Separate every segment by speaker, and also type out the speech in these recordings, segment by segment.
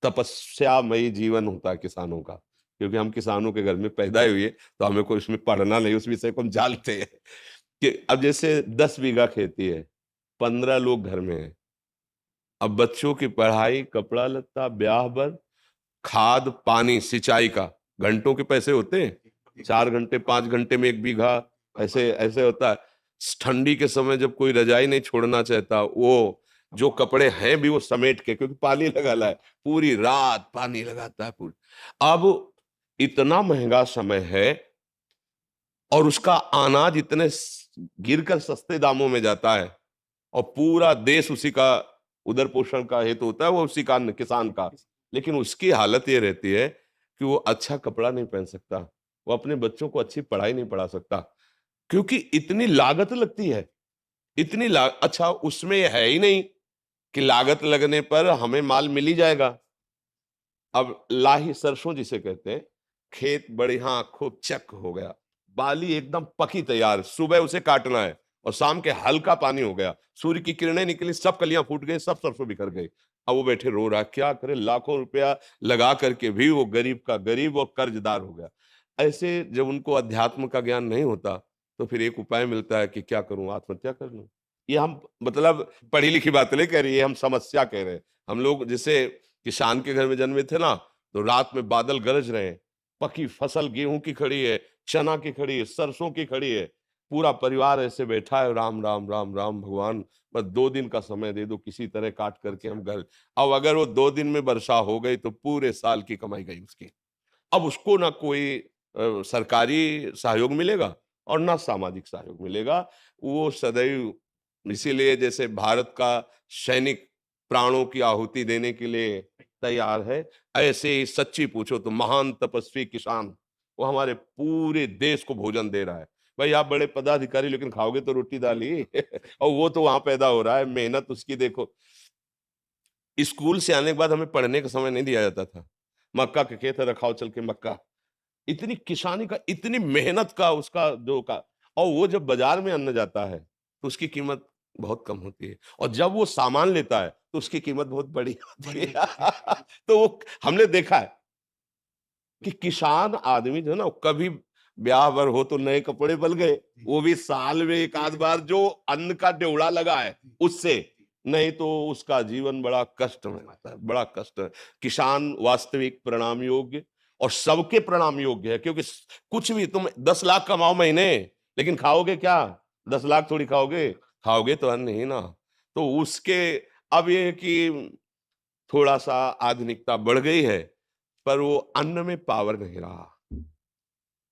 Speaker 1: तपस्यामयी जीवन होता है किसानों का, क्योंकि हम किसानों के घर में पैदा हुए, तो हमें कोई उसमें पढ़ना नहीं, उस विषय को हम जानते हैं कि अब जैसे 10 बीघा खेती है, 15 लोग घर में है। अब बच्चों की पढ़ाई, कपड़ा लत्ता, ब्याह बर, खाद पानी, सिंचाई का घंटों के पैसे होते हैं, 4 घंटे 5 घंटे में 1 बीघा, ऐसे ऐसे होता है। ठंडी के समय जब कोई रजाई नहीं छोड़ना चाहता, वो जो कपड़े हैं भी वो समेट के, क्योंकि पानी लगा है, पूरी रात पानी लगाता है पूरी। अब इतना महंगा समय है और उसका अनाज इतने गिरकर सस्ते दामों में जाता है, और पूरा देश उसी का उदर पोषण का हेतु होता है, वो उसी का किसान का। लेकिन उसकी हालत ये रहती है कि वो अच्छा कपड़ा नहीं पहन सकता, वो अपने बच्चों को अच्छी पढ़ाई नहीं पढ़ा सकता, क्योंकि इतनी लागत लगती है। अच्छा, उसमें है ही नहीं कि लागत लगने पर हमें माल मिल ही जाएगा। अब लाही सरसों जिसे कहते हैं, खेत बढ़िया खूब चक हो गया, बाली एकदम पकी तैयार, सुबह उसे काटना है और शाम के हल्का पानी हो गया, सूर्य की किरणें निकली, सब कलियां फूट गई, सब सरसों बिखर गई। अब वो बैठे रो रहा, क्या करे, लाखों रुपया लगा करके भी वो गरीब का गरीब और कर्जदार हो गया। ऐसे जब उनको अध्यात्म का ज्ञान नहीं होता, तो फिर एक उपाय मिलता है कि क्या करूं, आत्महत्या कर लूं। ये हम मतलब पढ़ी लिखी बात नहीं कह रही है, हम समस्या कह रहे हैं। हम लोग जैसे किसान के घर में जन्मे थे ना, तो रात में बादल गरज रहे हैं, पकी फसल गेहूं की खड़ी है, चना की खड़ी है, सरसों की खड़ी है, पूरा परिवार ऐसे बैठा है, राम राम राम राम भगवान, बस 2 दिन का समय दे दो, किसी तरह काट करके हम घर। अब अगर वो 2 दिन में वर्षा हो गई तो पूरे साल की कमाई गई उसकी। अब उसको ना कोई सरकारी सहयोग मिलेगा और ना सामाजिक सहयोग मिलेगा। वो सदैव, इसीलिए जैसे भारत का सैनिक प्राणों की आहुति देने के लिए तैयार है, ऐसे ही सच्ची पूछो तो महान तपस्वी किसान, वो हमारे पूरे देश को भोजन दे रहा है। भाई आप बड़े पदाधिकारी, लेकिन खाओगे तो रोटी दाल ही और वो तो वहां पैदा हो रहा है, मेहनत उसकी देखो। स्कूल से आने के बाद हमें पढ़ने का समय नहीं दिया जाता था, मक्का के खेत है, रखाओ चल के मक्का। इतनी किसानी का, इतनी मेहनत का उसका जो का, और वो जब बाजार में अन्न जाता है तो उसकी कीमत बहुत कम होती है, और जब वो सामान लेता है तो उसकी कीमत बहुत बड़ी होती है तो वो हमने देखा है कि किसान आदमी जो है ना, वो कभी ब्याह बर हो तो नए कपड़े बन गए, वो भी साल में एक आध बार, जो अन्न का ड्योढ़ा लगा है उससे, नहीं तो उसका जीवन बड़ा कष्ट में रहता है, बड़ा कष्ट है। किसान वास्तविक प्रणाम योग्य और सबके प्रणाम योग्य है, क्योंकि कुछ भी तुम 10 लाख कमाओ महीने, लेकिन खाओगे क्या? 10 लाख थोड़ी खाओगे, खाओगे तो अन्न ही ना। तो उसके, अब ये है कि थोड़ा सा आधुनिकता बढ़ गई है, पर वो अन्न में पावर नहीं रहा।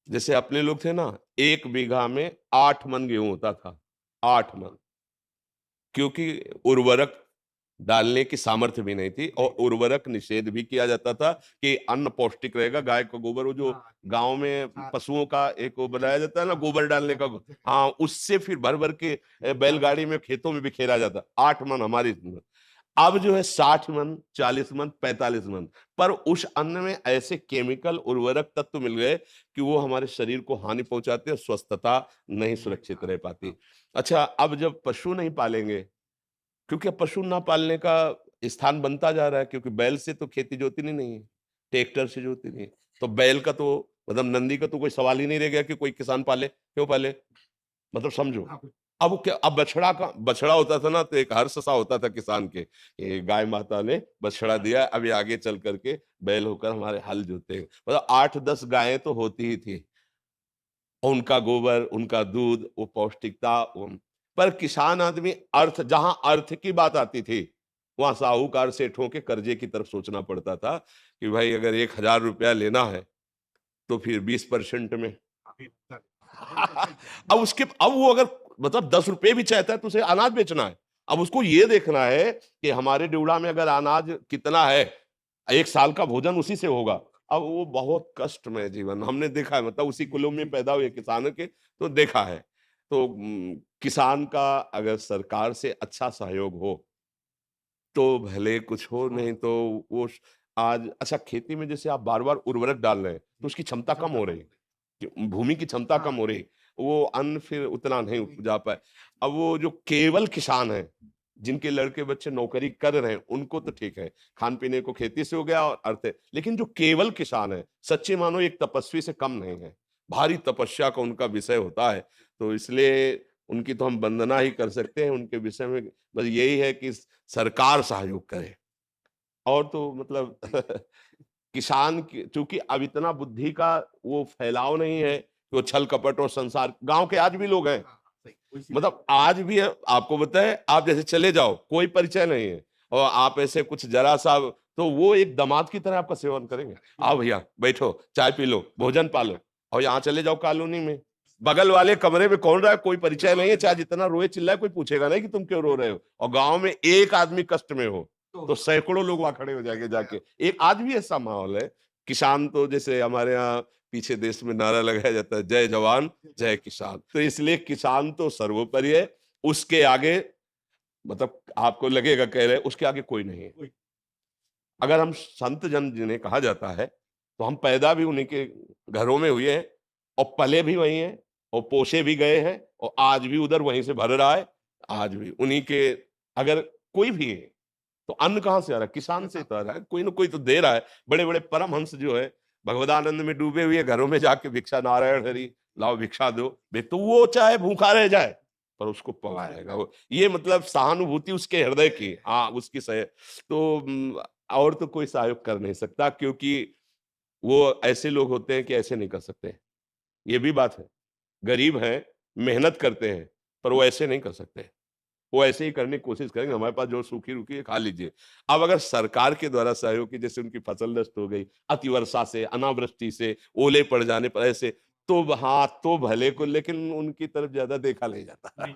Speaker 1: जैसे अपने लोग थे ना, 1 बीघा में 8 मन गेहूं होता था, 8 मन, क्योंकि उर्वरक डालने की सामर्थ्य भी नहीं थी, और उर्वरक निषेध भी किया जाता था कि अन्न पौष्टिक रहेगा। गाय का गोबर, वो जो गांव में पशुओं का एक वो बनाया जाता है ना, गोबर डालने का, हाँ, उससे फिर भर भर के बैलगाड़ी में खेतों में बिखेरा जाता। 8 मन हमारी। अब जो है 60 मन, 40 मन, 45 मन, पर उस अन्न में ऐसे केमिकल उर्वरक तत्व मिल गए कि वो हमारे शरीर को हानि पहुंचाते हैं, स्वस्थता नहीं सुरक्षित रह पाती। अच्छा, अब जब पशु नहीं पालेंगे, क्योंकि अब पशु ना पालने का स्थान बनता जा रहा है, क्योंकि बैल से तो खेती जोती नहीं है, ट्रैक्टर से जोती नहीं है, तो बैल का तो मतलब नंदी का तो कोई सवाल ही नहीं रह गया कि कोई किसान पाले, क्यों पाले, मतलब समझो। अब वो क्या, अब बछड़ा का, बछड़ा होता था ना तो एक हर्ष सा होता था किसान के, ये गाय माता ने बछड़ा दिया, अब ये आगे चल करके बैल होकर हमारे हल जोते, मतलब 8-10 गायें तो होती ही थी, और उनका गोबर, उनका दूध, वो पौष्टिकता पर किसान आदमी, अर्थ, जहां अर्थ की बात आती थी, वहां साहूकार सेठों के कर्जे की तरफ सोचना पड़ता था कि भाई अगर 1,000 रुपया लेना है तो फिर 20% में अब उसके, अब वो अगर मतलब 10 रुपए भी चाहता है तो उसे अनाज बेचना है। अब उसको ये देखना है कि हमारे ड्यूड़ा में अगर अनाज कितना है, 1 साल का भोजन उसी से होगा। अब वो बहुत कष्ट में जीवन हमने देखा है, मतलब उसी कुलों में पैदा हुए किसानों के, तो देखा है। तो किसान का अगर सरकार से अच्छा सहयोग हो तो भले कुछ हो, नहीं तो वो आज, अच्छा, खेती में जैसे आप बार बार उर्वरक डाल रहे हैं तो उसकी क्षमता कम हो रही है, भूमि की क्षमता कम हो रही, वो अन्न फिर उतना नहीं उपजा पाए। अब वो जो केवल किसान है, जिनके लड़के बच्चे नौकरी कर रहे हैं उनको तो ठीक है, खान पीने को खेती से हो गया और अर्थ है, लेकिन जो केवल किसान है, सच्चे मानो एक तपस्वी से कम नहीं है, भारी तपस्या का उनका विषय होता है। तो इसलिए उनकी तो हम वंदना ही कर सकते हैं। उनके विषय में बस यही है कि सरकार सहयोग करे। और तो मतलब किसान की चूंकि अब इतना बुद्धि का वो फैलाव नहीं है कि वो छल कपट और संसार, गांव के आज भी लोग हैं, मतलब आज भी है, आपको बताए आप जैसे चले जाओ कोई परिचय नहीं है और आप ऐसे कुछ जरा सा, तो वो एक दामाद की तरह आपका सेवन करेंगे। आओ भैया बैठो, चाय पी लो, भोजन पालो। और यहाँ चले जाओ कॉलोनी में, बगल वाले कमरे में कौन रहा है, कोई परिचय नहीं है, चाहे जितना रोए चिल्लाए कोई पूछेगा नहीं कि तुम क्यों रो रहे हो। और गांव में एक आदमी कष्ट में हो तो सैकड़ों लोग वहां खड़े हो जाएंगे जाके। एक आज भी ऐसा माहौल है। किसान तो जैसे हमारे यहाँ पीछे देश में नारा लगाया जाता है, जय जवान जय किसान, तो इसलिए किसान तो सर्वोपरि है। उसके आगे मतलब आपको लगेगा कह रहे उसके आगे कोई नहीं है। अगर हम संत जन जिन्हें कहा जाता है तो हम पैदा भी उन्हीं के घरों में हुए हैं और पले भी वही हैं और पोसे भी गए हैं और आज भी उधर वहीं से भर रहा है। आज भी उन्हीं के, अगर कोई भी है तो अन्न कहाँ से आ रहा है, किसान से तो आ रहा है, कोई ना कोई तो दे रहा है। बड़े बड़े परमहंस जो है भगवदानंद में डूबे हुए घरों में जाके भिक्षा, नारायण हरि लाओ भिक्षा दो, तो वो चाहे भूखा रह जाए पर उसको पवाएगा वो। ये मतलब सहानुभूति उसके हृदय की, हाँ उसकी सह तो और तो कोई सहयोग कर नहीं सकता, क्योंकि वो ऐसे लोग होते हैं कि ऐसे नहीं कर सकते। ये भी बात है, गरीब हैं, मेहनत करते हैं, पर वो ऐसे नहीं कर सकते। वो ऐसे ही करने की कोशिश करेंगे, हमारे पास जो सूखी रुकी है खा लीजिए। अब अगर सरकार के द्वारा सहयोग की, जैसे उनकी फसल नष्ट हो गई अतिवर्षा से, अनावृष्टि से, ओले पड़ जाने पर, ऐसे तो हाँ तो भले को, लेकिन उनकी तरफ ज्यादा देखा नहीं जाता।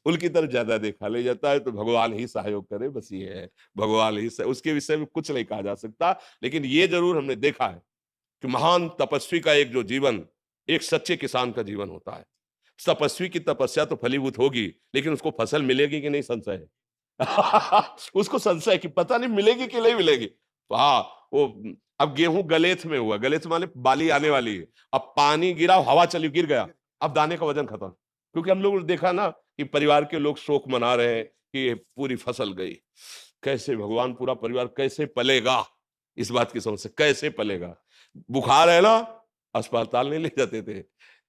Speaker 1: उनकी तरफ ज्यादा देखा नहीं जाता है, तो भगवान ही सहयोग करे, बस ये है। भगवान ही उसके विषय में कुछ नहीं कहा जा सकता, लेकिन ये जरूर हमने देखा है कि महान तपस्वी का एक जो जीवन, एक सच्चे किसान का जीवन होता है। तपस्वी की तपस्या तो फलीभूत होगी, लेकिन उसको फसल मिलेगी कि नहीं संशय है। उसको संशय कि पता नहीं मिलेगी कि नहीं मिलेगी। तो हाँ, वो अब गेहूं गलेथ में हुआ, गलेथ माने बाली आने वाली है, अब पानी गिरा, हवा चली, गिर गया, अब दाने का वजन खत्म। क्योंकि हम लोग ने देखा ना कि परिवार के लोग शोक मना रहे हैं कि पूरी फसल गई। कैसे भगवान पूरा परिवार कैसे पलेगा, इस बात की समस्या कैसे पलेगा। बुखार है ना, अस्पताल नहीं ले जाते थे,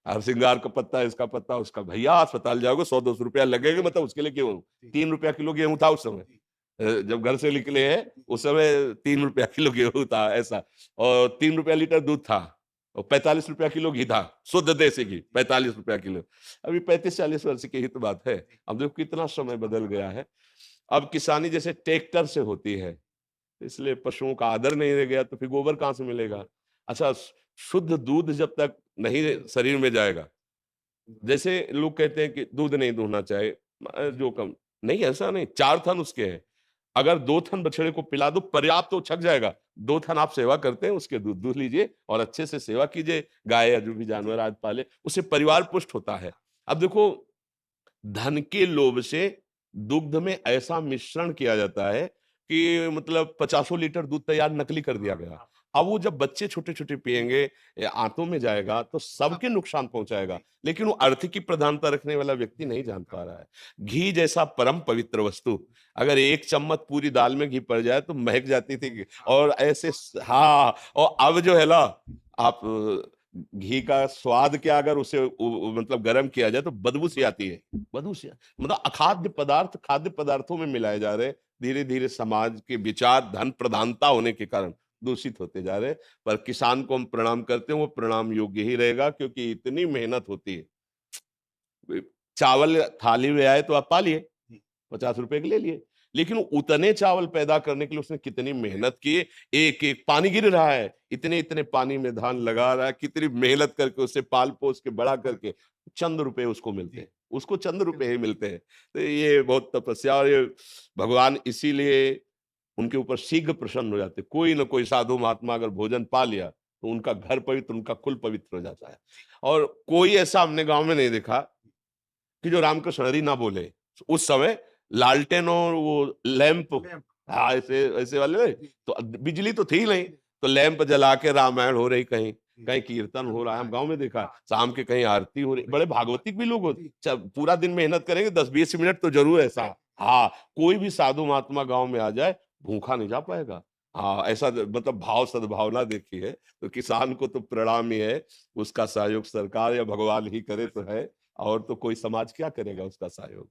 Speaker 1: हरसिंगार का पत्ता, इसका पत्ता, उसका, भैया अस्पताल जाओगे 100-200 रुपया लगेगा, मतलब उसके लिए गेहूं 3 रुपया किलो गेहूं था उस समय। जब घर से निकले हैं उस समय 3 रुपया किलो गेहूं था ऐसा, और 3 रुपया लीटर दूध था, और 45 रुपया किलो घी था, शुद्ध देसी घी 45 रुपया किलो। अभी 35-40 वर्ष की ही तो बात है। अब देखो कितना समय बदल गया है। अब किसानी जैसे ट्रैक्टर से होती है, इसलिए पशुओं का आदर नहीं रह गया, तो फिर गोबर कहाँ से मिलेगा। अच्छा, शुद्ध दूध जब तक नहीं शरीर में जाएगा, जैसे लोग कहते हैं कि दूध नहीं दूहना चाहिए, जो कम नहीं, ऐसा नहीं, 4 थन उसके हैं, अगर 2 थन बछड़े को पिला दो पर्याप्त, तो छक जाएगा। 2 थन आप सेवा करते हैं, उसके दूध दूह लीजिए और अच्छे से सेवा कीजिए, गाय या जो भी जानवर आज पाले, उससे परिवार पुष्ट होता है। अब देखो, धन के लोभ से दुग्ध में ऐसा मिश्रण किया जाता है कि मतलब 50 लीटर दूध तैयार नकली कर दिया गया। अब वो जब बच्चे छोटे छोटे पिएंगे, आंतों में जाएगा तो सबके नुकसान पहुंचाएगा, लेकिन वो अर्थ की प्रधानता रखने वाला व्यक्ति नहीं जान पा रहा है। घी जैसा परम पवित्र वस्तु, अगर 1 चम्मच पूरी दाल में घी पड़ जाए तो महक जाती थी, और ऐसे हाँ, और अब जो है ना, आप घी का स्वाद क्या, अगर उसे मतलब गर्म किया जाए तो बदबू सी आती है, बदबू सी, मतलब अखाद्य पदार्थ खाद्य पदार्थों में मिलाए जा रहे हैं। धीरे धीरे समाज के विचार धन प्रधानता होने के कारण दूषित होते जा रहे हैं। पर किसान को हम प्रणाम करते हैं, वो प्रणाम योग्य ही रहेगा, क्योंकि इतनी मेहनत होती है। चावल थाली में आए तो आप पा लिए, 50 रुपए के ले लिए, लेकिन उतने चावल पैदा करने के लिए उसने कितनी मेहनत की। एक एक पानी गिर रहा है, इतने इतने पानी में धान लगा रहा है, कितनी मेहनत करके उसे पाल पोस के बड़ा करके चंद रुपए उसको मिलते हैं, उसको चंद रुपए ही मिलते हैं। तो ये बहुत तपस्या, और ये भगवान इसीलिए उनके ऊपर शीघ्र प्रसन्न हो जाते। कोई ना कोई साधु महात्मा अगर भोजन पा लिया तो उनका घर पवित्र, उनका कुल पवित्र हो जाता है। और कोई ऐसा हमने गांव में नहीं देखा कि जो रामकृष्ण हरि ना बोले। उस समय लालटेन और वो लैंप, हाँ ऐसे ऐसे वाले, तो बिजली तो थी नहीं, तो लैंप जला के रामायण हो रही, कहीं कहीं कीर्तन हो रहा है, हम गांव में देखा, शाम के कहीं आरती हो रही। बड़े भागवतिक भी लोग होते, पूरा दिन मेहनत करेंगे, 10-20 मिनट तो जरूर ऐसा हाँ, कोई भी साधु महात्मा गाँव में आ जाए, भूखा नहीं जा पाएगा। हाँ, ऐसा मतलब भाव सद्भावना देखी है, तो किसान को तो प्रणाम ही है, उसका सहयोग सरकार या भगवान ही करे तो है, और तो कोई समाज क्या करेगा उसका सहयोग?